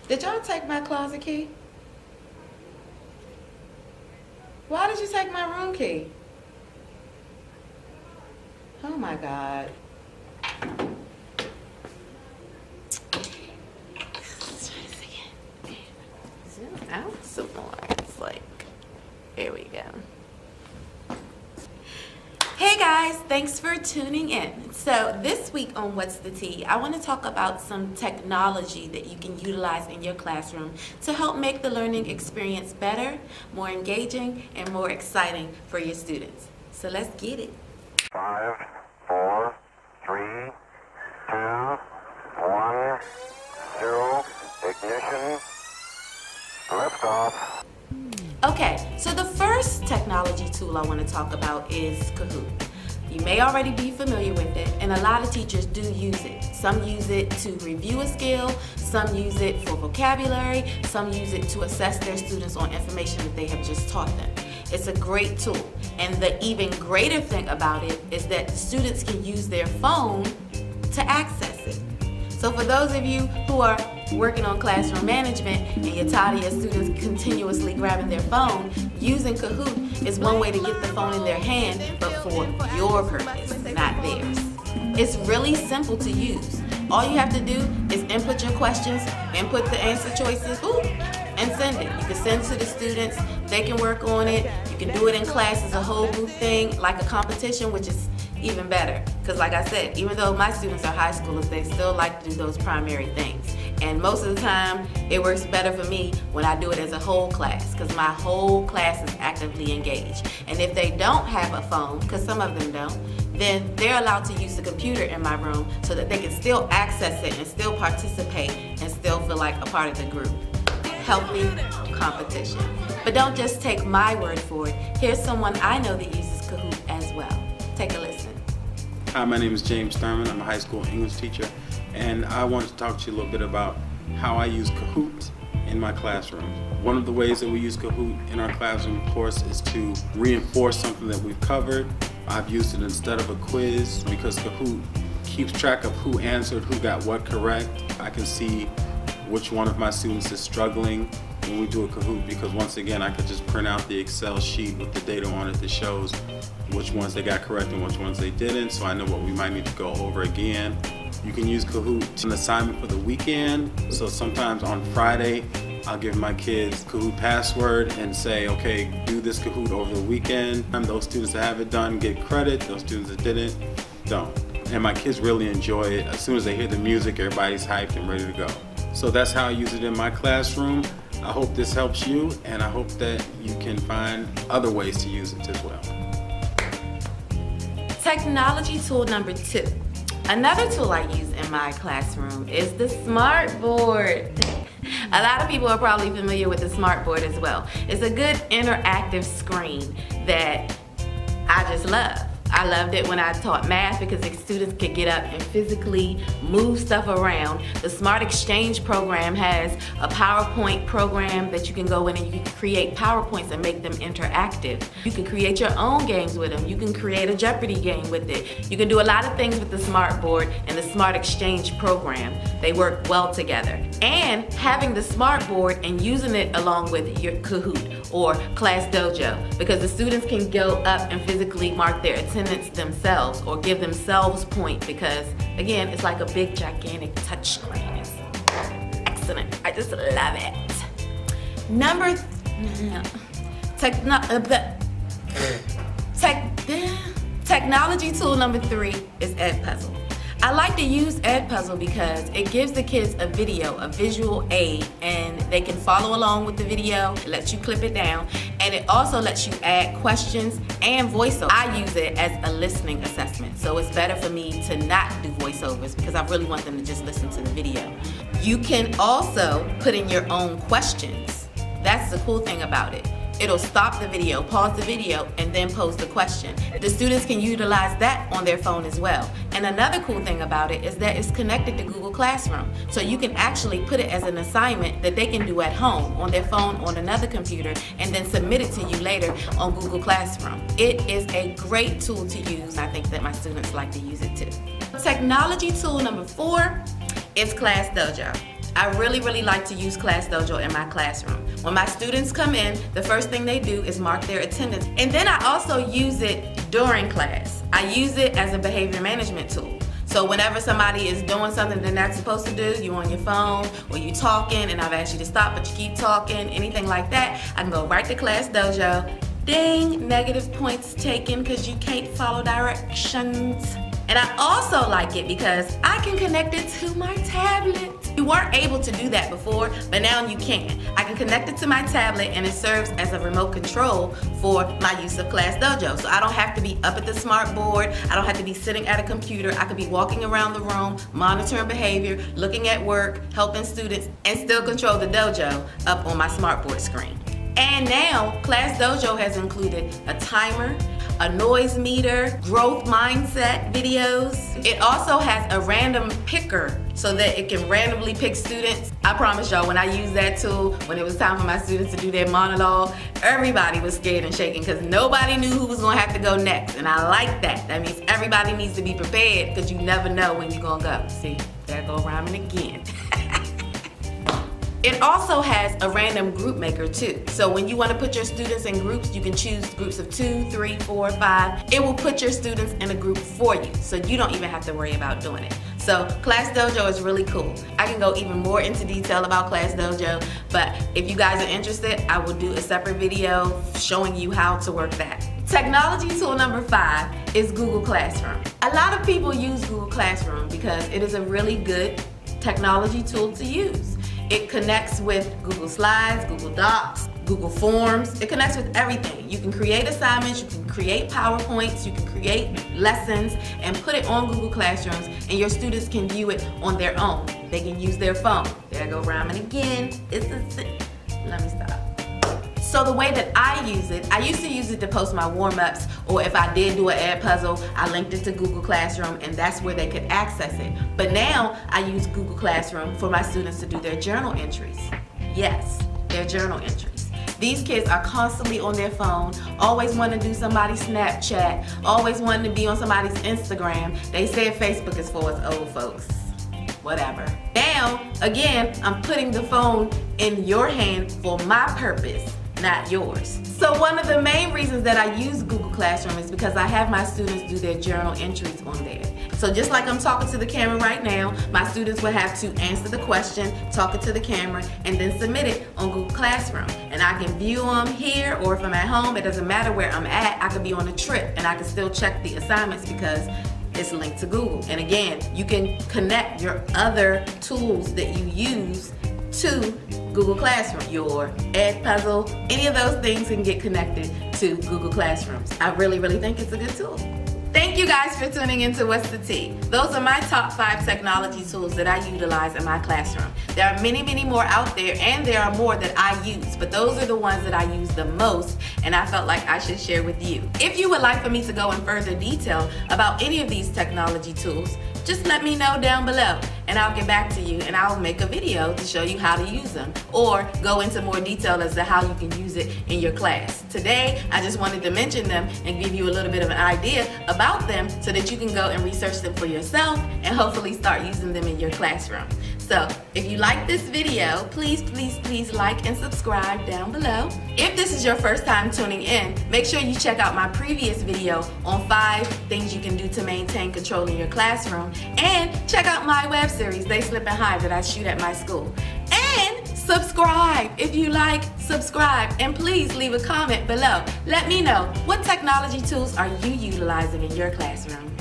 Did y'all take my closet key? Why did you take my room key? Oh my God. Let's try this again. Zoom out some more. It's like, here we go. Hey guys, thanks for tuning in. So this week on What's the Tea, I want to talk about some technology that you can utilize in your classroom to help make the learning experience better, more engaging, and more exciting for your students. So let's get it. 5, 4, 3, 2, 1, 0, ignition, liftoff. Okay, so the first technology tool I want to talk about is Kahoot. You may already be familiar with it, and a lot of teachers do use it. Some use it to review a skill, some use it for vocabulary, some use it to assess their students on information that they have just taught them. It's a great tool, and the even greater thing about it is that the students can use their phone to access it. So for those of you who are working on classroom management and you're tired of your students continuously grabbing their phone, using Kahoot is one way to get the phone in their hand, but for your purpose, not theirs. It's really simple to use. All you have to do is input your questions, input the answer choices, and send it. You can send it to the students, they can work on it. You can do it in class as a whole group thing, like a competition, which is even better. Because like I said, even though my students are high schoolers, they still like to do those primary things. And most of the time, it works better for me when I do it as a whole class, because my whole class is actively engaged. And if they don't have a phone, because some of them don't, then they're allowed to use the computer in my room so that they can still access it and still participate and still feel like a part of the group. Healthy competition. But don't just take my word for it. Here's someone I know that uses Kahoot as well. Take a listen. Hi, my name is James Thurmond. I'm a high school English teacher, and I wanted to talk to you a little bit about how I use Kahoot in my classroom. One of the ways that we use Kahoot in our classroom, of course, is to reinforce something that we've covered. I've used it instead of a quiz because Kahoot keeps track of who answered, who got what correct. I can see which one of my students is struggling when we do a Kahoot, because once again I could just print out the Excel sheet with the data on it that shows which ones they got correct and which ones they didn't, so I know what we might need to go over again. You can use Kahoot as an assignment for the weekend, so sometimes on Friday I'll give my kids Kahoot password and say, okay, do this Kahoot over the weekend. And those students that have it done get credit, those students that didn't, don't. And my kids really enjoy it. As soon as they hear the music, everybody's hyped and ready to go. So that's how I use it in my classroom. I hope this helps you, and I hope that you can find other ways to use it as well. Technology tool number 2. Another tool I use in my classroom is the smartboard. A lot of people are probably familiar with the smartboard as well. It's a good interactive screen that I just love. I loved it when I taught math because the students could get up and physically move stuff around. The Smart Exchange program has a PowerPoint program that you can go in and you can create PowerPoints and make them interactive. You can create your own games with them. You can create a Jeopardy game with it. You can do a lot of things with the Smartboard and the Smart Exchange program. They work well together. And having the Smartboard and using it along with your Kahoot or Class Dojo, because the students can go up and physically mark their attendance themselves or give themselves points, because again, it's like a big gigantic touch screen. It's excellent. I just love it. Technology tool number 3 is EdPuzzle. I like to use EdPuzzle because it gives the kids a video, a visual aid, and they can follow along with the video. It lets you clip it down, and it also lets you add questions and voiceover. I use it as a listening assessment, so it's better for me to not do voiceovers because I really want them to just listen to the video. You can also put in your own questions. That's the cool thing about it. It'll stop the video, pause the video, and then pose the question. The students can utilize that on their phone as well. And another cool thing about it is that it's connected to Google Classroom. So you can actually put it as an assignment that they can do at home, on their phone, on another computer, and then submit it to you later on Google Classroom. It is a great tool to use. I think that my students like to use it too. Technology tool number 4 is Class Dojo. I really like to use Class Dojo in my classroom. When my students come in, the first thing they do is mark their attendance. And then I also use it during class. I use it as a behavior management tool. So whenever somebody is doing something they're not supposed to do, you on your phone or you talking and I've asked you to stop but you keep talking, anything like that, I can go right to Class Dojo. Ding, negative points taken because you can't follow directions. And I also like it because I can connect it to my tablet. You weren't able to do that before, but now you can. I can connect it to my tablet and it serves as a remote control for my use of Class Dojo. So I don't have to be up at the smart board. I don't have to be sitting at a computer. I could be walking around the room, monitoring behavior, looking at work, helping students, and still control the dojo up on my smartboard screen. And now, Class Dojo has included a timer, a noise meter, growth mindset videos. It also has a random picker so that it can randomly pick students. I promise y'all, when I used that tool, when it was time for my students to do their monologue, everybody was scared and shaking because nobody knew who was gonna have to go next. And I like that. That means everybody needs to be prepared because you never know when you're gonna go. See, there go rhyming again. It also has a random group maker too. So when you want to put your students in groups, you can choose groups of 2, 3, 4, 5. It will put your students in a group for you, so you don't even have to worry about doing it. So Class Dojo is really cool. I can go even more into detail about Class Dojo, but if you guys are interested, I will do a separate video showing you how to work that. Technology tool number 5 is Google Classroom. A lot of people use Google Classroom because it is a really good technology tool to use. It connects with Google Slides, Google Docs, Google Forms. It connects with everything. You can create assignments, you can create PowerPoints, you can create lessons and put it on Google Classrooms and your students can view it on their own. They can use their phone. There I go rhyming again. Let me stop. So the way that I use it, I used to use it to post my warm-ups, or if I did do an EdPuzzle, I linked it to Google Classroom and that's where they could access it. But now I use Google Classroom for my students to do their journal entries. Yes, their journal entries. These kids are constantly on their phone, always wanting to do somebody's Snapchat, always wanting to be on somebody's Instagram. They said Facebook is for us old folks. Whatever. Now, again, I'm putting the phone in your hand for my purpose, not yours. So one of the main reasons that I use Google Classroom is because I have my students do their journal entries on there. So just like I'm talking to the camera right now, my students will have to answer the question, talk it to the camera, and then submit it on Google Classroom. And I can view them here, or if I'm at home, it doesn't matter where I'm at. I could be on a trip and I can still check the assignments because it's linked to Google. And again, you can connect your other tools that you use to Google Classroom. Your EdPuzzle, any of those things can get connected to Google Classrooms. I really think it's a good tool. Thank you guys for tuning into What's the Tea. Those are my top 5 technology tools that I utilize in my classroom. There are many more out there, and there are more that I use, but those are the ones that I use the most, and I felt like I should share with you. If you would like for me to go in further detail about any of these technology tools, just let me know down below and I'll get back to you and I'll make a video to show you how to use them or go into more detail as to how you can use it in your class. Today, I just wanted to mention them and give you a little bit of an idea about them so that you can go and research them for yourself and hopefully start using them in your classroom. So if you like this video, please like and subscribe down below. If this is your first time tuning in, make sure you check out my previous video on 5 things you can do to maintain control in your classroom, and check out my web series, They Slip and Hide, that I shoot at my school. And subscribe if you like, subscribe, and please leave a comment below. Let me know, what technology tools are you utilizing in your classroom?